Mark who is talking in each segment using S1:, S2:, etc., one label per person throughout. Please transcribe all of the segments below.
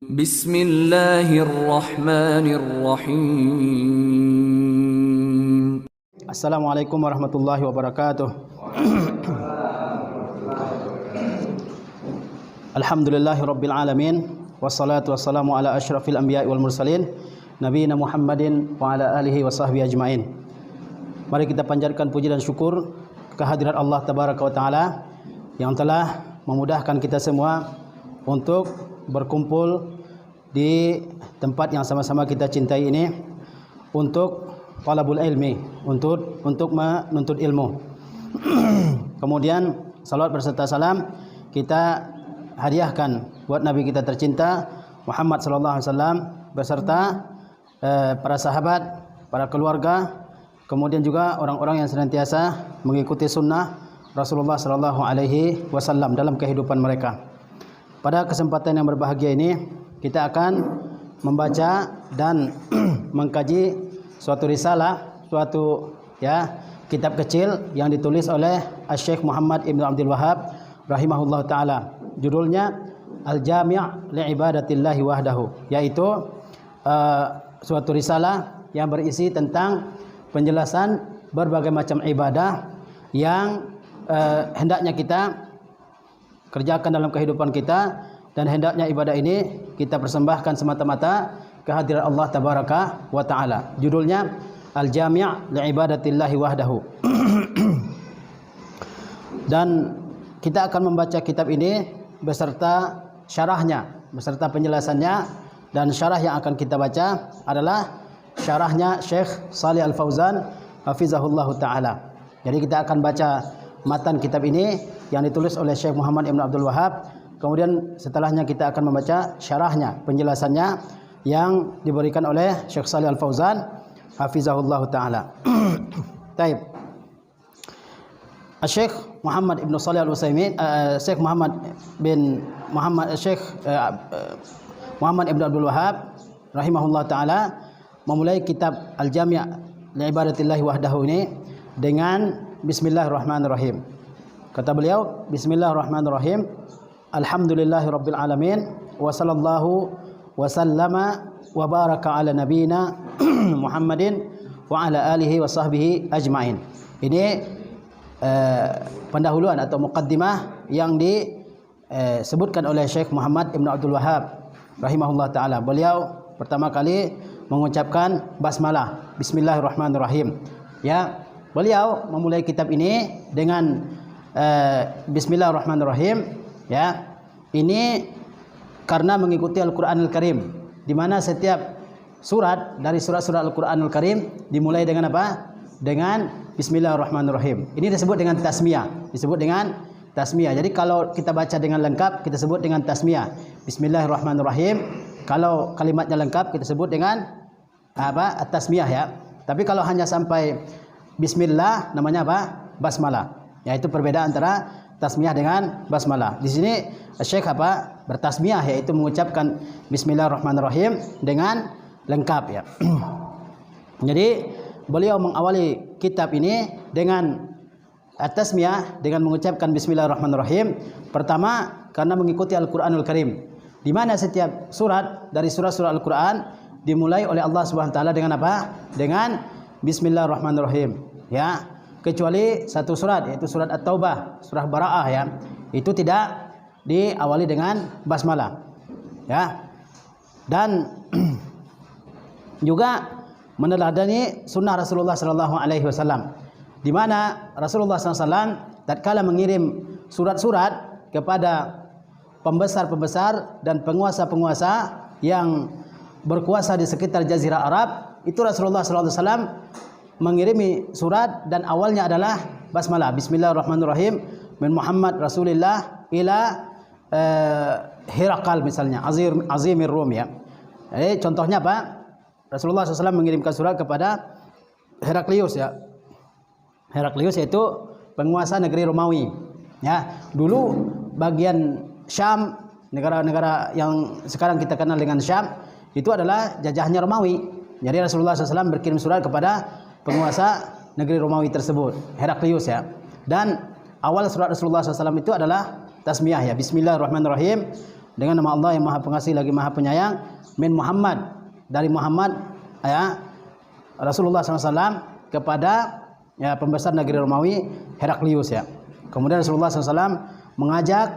S1: Bismillahirrahmanirrahim.
S2: Assalamualaikum warahmatullahi wabarakatuh. Alhamdulillahi rabbil alamin. Wassalatu wassalamu ala asyrafil anbiya'i wal mursalin Nabiyina Muhammadin wa ala alihi wa sahbihi ajma'in. Mari kita panjatkan puji dan syukur kehadirat Allah Tabaraka wa Ta'ala yang telah memudahkan kita semua untuk berkumpul di tempat yang sama-sama kita cintai ini untuk talabul ilmi, untuk menuntut ilmu. Kemudian salawat berserta salam kita hadiahkan buat Nabi kita tercinta Muhammad sallallahu alaihi wasallam beserta para sahabat, para keluarga, kemudian juga orang-orang yang senantiasa mengikuti sunnah Rasulullah sallallahu alaihi wasallam dalam kehidupan mereka. Pada kesempatan yang berbahagia ini kita akan membaca dan mengkaji suatu risalah, suatu kitab kecil yang ditulis oleh Syekh Muhammad Ibn Abdul Wahhab rahimahullah taala. Judulnya Al-Jami' li'ibadatillahi wahdahu, yaitu suatu risalah yang berisi tentang penjelasan berbagai macam ibadah yang hendaknya kita kerjakan dalam kehidupan kita, dan hendaknya ibadah ini kita persembahkan semata-mata kehadirat Allah Tabaraka wa Ta'ala. Judulnya Al-Jami' li'ibadatillahi wahdahu. Dan kita akan membaca kitab ini beserta syarahnya, beserta penjelasannya, dan syarah yang akan kita baca adalah syarahnya Syekh Shalih Al-Fauzan hafizahullah ta'ala. Jadi kita akan baca matan kitab ini yang ditulis oleh Syekh Muhammad Ibn Abdul Wahhab. Kemudian setelahnya kita akan membaca syarahnya, penjelasannya yang diberikan oleh Syekh Shalih Al-Fauzan hafizahullah ta'ala. Taib. Syekh Muhammad Ibn Shalih Al-Utsaimin, Syekh Muhammad Ibn Abdul Wahhab rahimahullah ta'ala memulai kitab Al-Jami' li'ibadatillahi wahdahu ini dengan Bismillahirrahmanirrahim. Kata beliau, Bismillahirrahmanirrahim. Alhamdulillahirabbil alamin wa sallallahu wa sallama wa baraka ala nabiyina Muhammadin wa ala alihi wa sahbihi ajmain. Ini pendahuluan atau muqaddimah yang disebutkan oleh Syekh Muhammad Ibn Abdul Wahhab rahimahullah ta'ala. Beliau pertama kali mengucapkan basmalah, Bismillahirrahmanirrahim. Ya, beliau memulai kitab ini dengan Bismillahirrahmanirrahim. Ya, ini karena mengikuti Al-Quranul Karim, di mana setiap surat dari surat-surat Al-Quranul Karim dimulai dengan apa? Dengan Bismillahirrahmanirrahim. Ini disebut dengan tasmiyah, Jadi kalau kita baca dengan lengkap kita sebut dengan tasmiyah, Bismillahirrahmanirrahim. Kalau kalimatnya lengkap kita sebut dengan apa? At-tasmiyah, ya. Tapi kalau hanya sampai Bismillah namanya apa? Basmalah. Yaitu perbedaan antara tasmiyah dengan basmalah. Di sini Syekh bertasmiyah, yaitu mengucapkan Bismillahirrahmanirrahim dengan lengkap, ya. Jadi beliau mengawali kitab ini dengan at-tasmiyah, dengan mengucapkan Bismillahirrahmanirrahim. Pertama karena mengikuti Al-Quranul Karim, di mana setiap surat dari surat-surat Al-Quran dimulai oleh Allah Subhanahu wa taala dengan apa? Dengan Bismillahirrahmanirrahim, ya. Kecuali satu surat, yaitu surat At-Taubah, surah Bara'ah, ya. Itu tidak diawali dengan basmalah, ya. Dan juga meneladani sunnah Rasulullah sallallahu alaihi wasallam, di mana Rasulullah sallallahu alaihi wasallam tatkala mengirim surat-surat kepada pembesar-pembesar dan penguasa-penguasa yang berkuasa di sekitar Jazirah Arab, itu Rasulullah sallallahu alaihi wasallam mengirimi surat dan awalnya adalah basmalah, Bismillahirrahmanirrahim, min Muhammad Rasulillah ila Hirakal, misalnya Azimir Rum, ya. Jadi contohnya apa? Rasulullah SAW mengirimkan surat kepada Heraklius, ya. Heraklius yaitu penguasa negeri Romawi, ya. Dulu bagian Syam, negara-negara yang sekarang kita kenal dengan Syam, itu adalah jajahannya Romawi. Jadi Rasulullah SAW berkirim surat kepada penguasa negeri Romawi tersebut, Heraklius, ya. Dan awal surat Rasulullah SAW itu adalah tasmiyah, ya, Bismillahirrahmanirrahim. dengan nama Allah yang Maha Pengasih lagi Maha Penyayang, min Muhammad, dari Muhammad ya Rasulullah SAW kepada ya pembesar negeri Romawi Heraklius ya. Kemudian Rasulullah SAW mengajak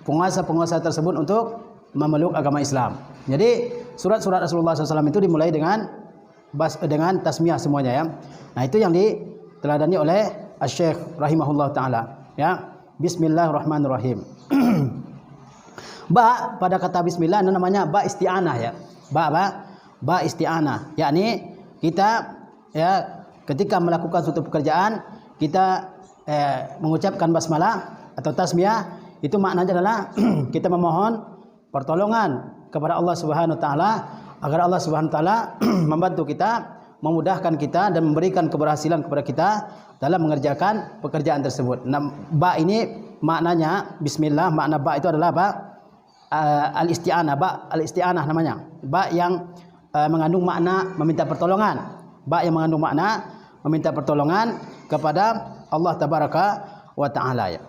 S2: penguasa-penguasa tersebut untuk memeluk agama Islam. Jadi surat-surat Rasulullah SAW itu dimulai dengan tasmiyah semuanya ya. Nah itu yang diteladani oleh Asy-Syaikh rahimahullah taala ya. Bismillahirrahmanirrahim. Ba pada kata bismillah itu namanya ba isti'anah ya. Ba isti'anah, yakni kita ya ketika melakukan suatu pekerjaan kita mengucapkan basmalah atau tasmiyah, itu maknanya adalah kita memohon pertolongan kepada Allah Subhanahu wa taala agar Allah Subhanahu wa taala membantu kita, memudahkan kita dan memberikan keberhasilan kepada kita dalam mengerjakan pekerjaan tersebut. Nah, ba ini maknanya bismillah, makna ba itu adalah ba al-isti'anah, ba al-isti'anah namanya. Ba yang mengandung makna meminta pertolongan. Ba yang mengandung makna meminta pertolongan kepada Allah tabaraka wa taala ya.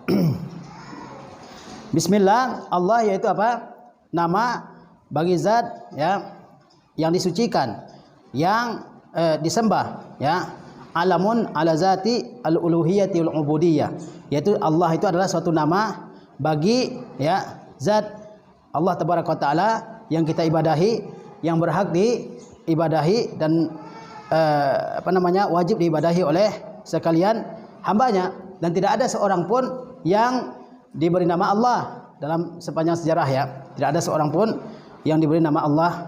S2: Bismillah, Allah yaitu apa? Nama bagi zat ya yang disucikan, yang disembah ya. Alamun ala zati al-uluhiyyati wal ubudiyyah, yaitu Allah itu adalah suatu nama bagi ya zat Allah tabaraka wa taala yang kita ibadahi, yang berhak diibadahi dan wajib diibadahi oleh sekalian hambanya, dan tidak ada seorang pun yang diberi nama Allah dalam sepanjang sejarah ya. Tidak ada seorang pun yang diberi nama Allah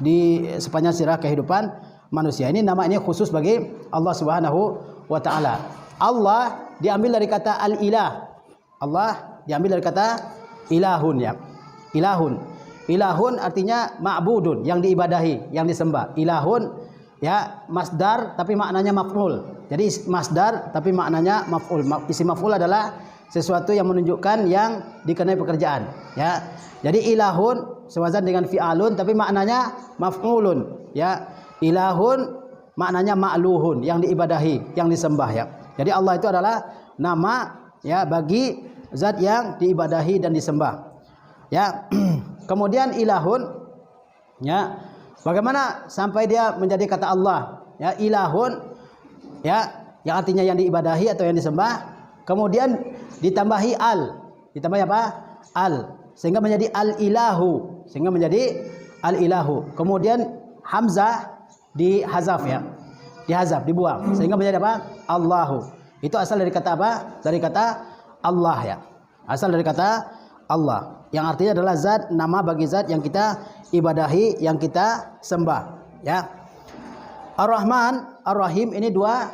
S2: di sepanjang sejarah kehidupan manusia. Ini nama ini khusus bagi Allah Subhanahu wa taala. Allah diambil dari kata al-ilah. Allah diambil dari kata ilahun ya. Ilahun artinya ma'budun, yang diibadahi, yang disembah. Ilahun ya masdar tapi maknanya maf'ul. Jadi masdar tapi maknanya maf'ul. Isim maf'ul adalah sesuatu yang menunjukkan yang dikenai pekerjaan ya. Jadi ilahun sewazan dengan fi'alun tapi maknanya maf'ulun ya. Ilahun maknanya ma'luhun, yang diibadahi, yang disembah ya. Jadi Allah itu adalah nama ya bagi zat yang diibadahi dan disembah. Ya. Kemudian ilahun ya, bagaimana sampai dia menjadi kata Allah? Ya, ilahun ya, yang artinya yang diibadahi atau yang disembah. Kemudian ditambahi al. Ditambahi apa? Al. Sehingga menjadi al-ilahu. Kemudian hamzah dihazaf ya. Dihazaf, dibuang. Sehingga menjadi apa? Allahu. Itu asal dari kata apa? Dari kata Allah ya. Asal dari kata Allah, yang artinya adalah zat, nama bagi zat yang kita ibadahi, yang kita sembah ya. Ar-Rahman, Ar-Rahim, ini dua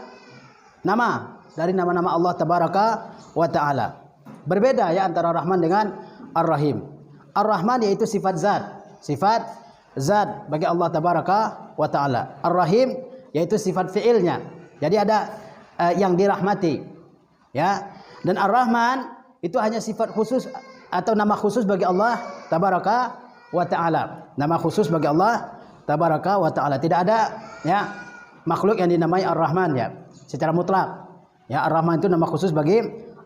S2: nama dari nama-nama Allah tabaraka wa taala. Berbeda ya antara Rahman dengan Ar-Rahim. Ar-Rahman yaitu sifat zat bagi Allah tabaraka wa taala. Ar-Rahim yaitu sifat fiilnya. Jadi ada yang dirahmati ya. Dan Ar-Rahman itu hanya sifat khusus atau nama khusus bagi Allah tabaraka wa taala. Nama khusus bagi Allah tabaraka wa taala. Tidak ada ya makhluk yang dinamai Ar-Rahman ya secara mutlak. Ya, Ar-Rahman itu nama khusus bagi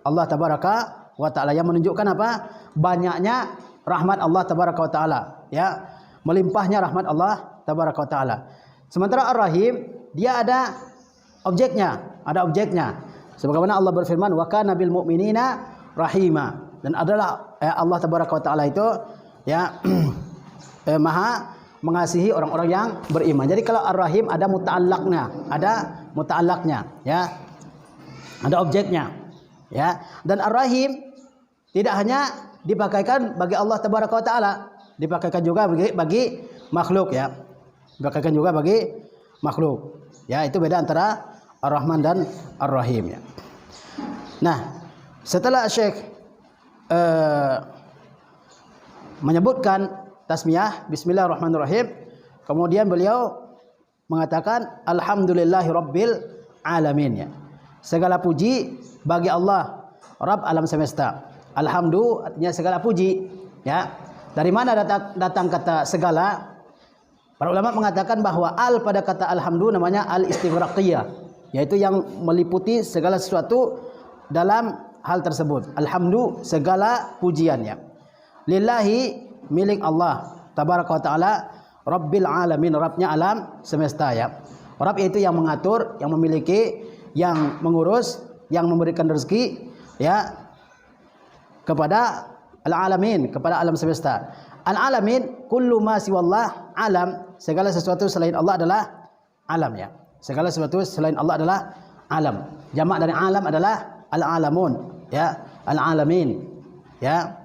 S2: Allah tabaraka wa taala, yang menunjukkan apa? Banyaknya rahmat Allah tabaraka wa taala ya. Melimpahnya rahmat Allah tabaraka wa taala. Sementara Ar-Rahim dia ada objeknya. Sebagaimana Allah berfirman, wa kana bil mu'minina rahima. Dan adalah Allah tabaraka wa taala itu ya maha mengasihi orang-orang yang beriman. Jadi kalau Ar-Rahim ada muta'allaqnya ya. Ada objeknya ya. Dan Ar-Rahim tidak hanya dipakaikan bagi Allah tabaraka wa taala, dipakaikan juga bagi makhluk ya. Dipakaikan juga bagi makhluk. Ya, itu beda antara Ar-Rahman dan Ar-Rahim ya. Nah, setelah Syekh menyebutkan tasmiyah bismillahirrahmanirrahim, kemudian beliau mengatakan alhamdulillahirabbil alamin ya. Segala puji bagi Allah Rabb alam semesta. Alhamdu artinya segala puji ya. Dari mana datang kata segala? Para ulama mengatakan bahwa al pada kata alhamdu namanya al-istighraqiyah, yaitu yang meliputi segala sesuatu dalam hal tersebut. Alhamdu segala pujian ya. Lillahi, milik Allah tabaraka wa taala, Rabbil alamin, Rabbnya alam semesta ya. Rabb yaitu yang mengatur, yang memiliki, yang mengurus, yang memberikan rezeki ya kepada al-alamin, kepada alam semesta. Al-alamin kullu ma siwallah, alam, segala sesuatu selain Allah adalah alam ya. Segala sesuatu selain Allah adalah alam. Jamak dari alam adalah al-alamun ya, al-alamin ya.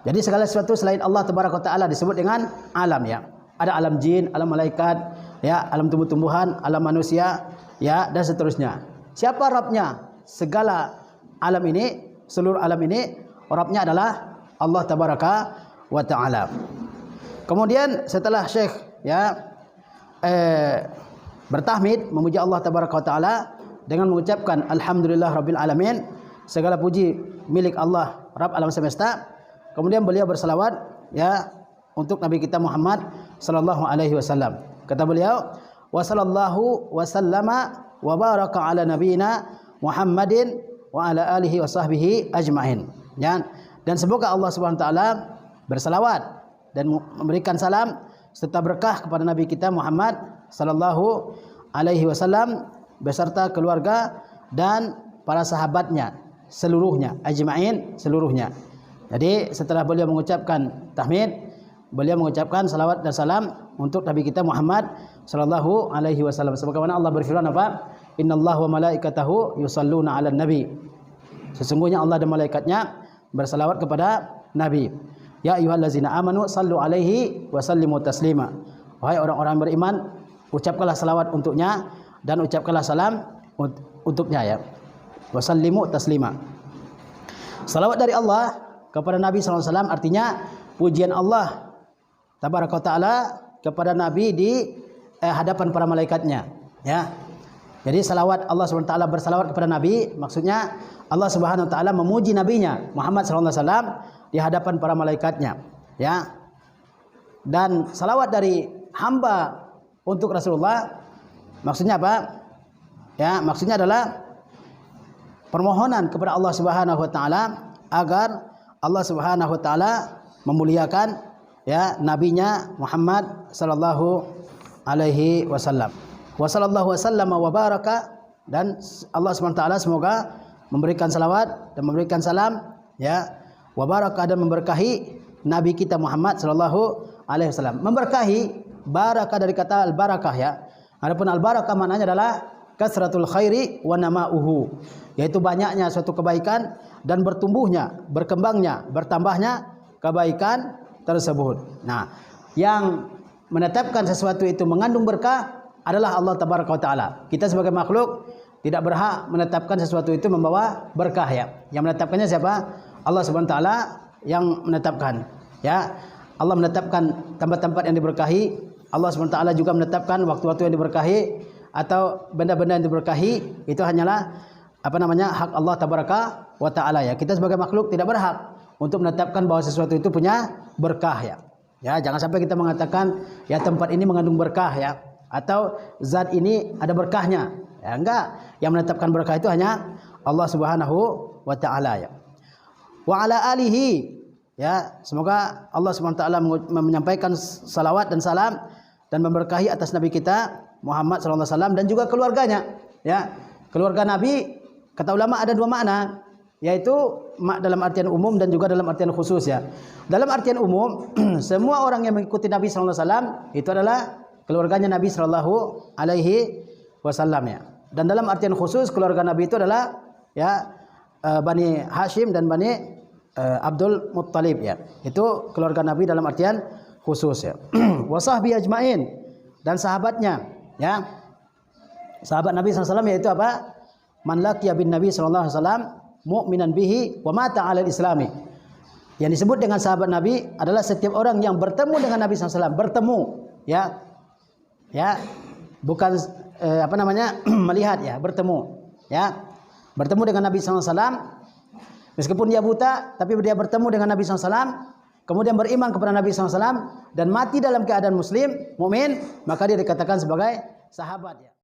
S2: Jadi segala sesuatu selain Allah tabaraka taala disebut dengan alam ya. Ada alam jin, alam malaikat ya, alam tumbuh-tumbuhan, alam manusia ya, dan seterusnya. Siapa Rabbnya segala alam ini, seluruh alam ini? Rabbnya adalah Allah tabaraka wa taala. Kemudian setelah Syekh ya bertahmid memuji Allah tabaraka wa taala dengan mengucapkan alhamdulillah rabbil alamin, segala puji milik Allah Rabb alam semesta. Kemudian beliau berselawat ya untuk Nabi kita Muhammad sallallahu alaihi wasallam. Kata beliau, wa sallallahu wa sallama wa baraka ala nabiyina Muhammadin wa ala alihi wa sahbihi ajmain. Ya. Dan semoga Allah Subhanahu wa taala berselawat dan memberikan salam serta berkah kepada Nabi kita Muhammad sallallahu alaihi wasallam beserta keluarga dan para sahabatnya seluruhnya, ajmain, seluruhnya. Jadi setelah beliau mengucapkan tahmid, beliau mengucapkan salawat dan salam untuk Nabi kita Muhammad sallallahu alaihi wasallam. Sebagaimana Allah berfirman apa? Innallaha wa malaikatahu yusalluna 'alan nabi. Sesungguhnya Allah dan malaikatnya bersalawat kepada Nabi. Ya ayyuhallazina amanu sallu alaihi wa sallimu taslima. Wahai orang-orang beriman, ucapkanlah salawat untuknya dan ucapkanlah salam untuknya ya. Wa sallimu taslima. Salawat dari Allah kepada Nabi sallallahu alaihi wasallam artinya pujian Allah tabaraka taala kepada Nabi di hadapan para malaikatnya ya. Jadi salawat Allah Subhanahu wa taala bersalawat kepada Nabi, maksudnya Allah Subhanahu wa taala memuji nabinya Muhammad sallallahu alaihi wasallam di hadapan para malaikatnya ya. Dan salawat dari hamba untuk Rasulullah maksudnya apa? Ya, maksudnya adalah permohonan kepada Allah Subhanahu wa taala agar Allah Subhanahu wa taala memuliakan ya nabinya Muhammad sallallahu alaihi wasallam. Wa sallallahu wasallam wa baraka, dan Allah Subhanahu wa taala semoga memberikan salawat dan memberikan salam ya, wa baraka, dan memberkahi nabi kita Muhammad sallallahu alaihi wasallam. Memberkahi, barakah dari kata al-barakah ya. Adapun al-barakah maknanya adalah kasratul khairi wa nama'uhu, yaitu banyaknya suatu kebaikan dan bertumbuhnya, berkembangnya, bertambahnya kebaikan tersebut. Nah, yang menetapkan sesuatu itu mengandung berkah adalah Allah tabaraka wa taala. Kita sebagai makhluk tidak berhak menetapkan sesuatu itu membawa berkah ya. Yang menetapkannya siapa? Allah Subhanahu wa taala yang menetapkan. Ya. Allah menetapkan tempat-tempat yang diberkahi. Allah Subhanahu wa taala juga menetapkan waktu-waktu yang diberkahi atau benda-benda yang diberkahi. Itu hanyalah hak Allah tabaraka wa taala ya. Kita sebagai makhluk tidak berhak untuk menetapkan bahwa sesuatu itu punya berkah ya. Ya, jangan sampai kita mengatakan ya tempat ini mengandung berkah ya, atau zat ini ada berkahnya. Ya, enggak. Yang menetapkan berkah itu hanya Allah Subhanahu wa taala ya. Wa ala alihi ya, semoga Allah Subhanahu wa taala menyampaikan salawat dan salam dan memberkahi atas nabi kita Muhammad sallallahu alaihi wasallam dan juga keluarganya ya. Keluarga Nabi kata ulama ada dua makna, yaitu dalam artian umum dan juga dalam artian khusus ya. Dalam artian umum semua orang yang mengikuti Nabi sallallahu alaihi wasallam itu adalah keluarganya Nabi sallallahu alaihi wasallam ya. Dan dalam artian khusus keluarga Nabi itu adalah ya Bani Hashim dan Bani Abdul Muttalib ya. Itu keluarga Nabi dalam artian khusus ya. Wa sahbi ajmain, dan sahabatnya ya. Sahabat Nabi sallallahu alaihi wasallam yaitu apa? Man laqiya bin Nabi sallallahu alaihi wasallam mu'minan bihi wa mata 'alal islami. Yang disebut dengan sahabat Nabi adalah setiap orang yang bertemu dengan Nabi sallallahu alaihi wasallam, bertemu ya. Ya, bukan melihat ya, bertemu ya. Bertemu dengan Nabi sallallahu alaihi wasallam meskipun dia buta, tapi dia bertemu dengan Nabi sallallahu alaihi wasallam, kemudian beriman kepada Nabi sallallahu alaihi wasallam dan mati dalam keadaan muslim, mukmin, maka dia dikatakan sebagai sahabat ya.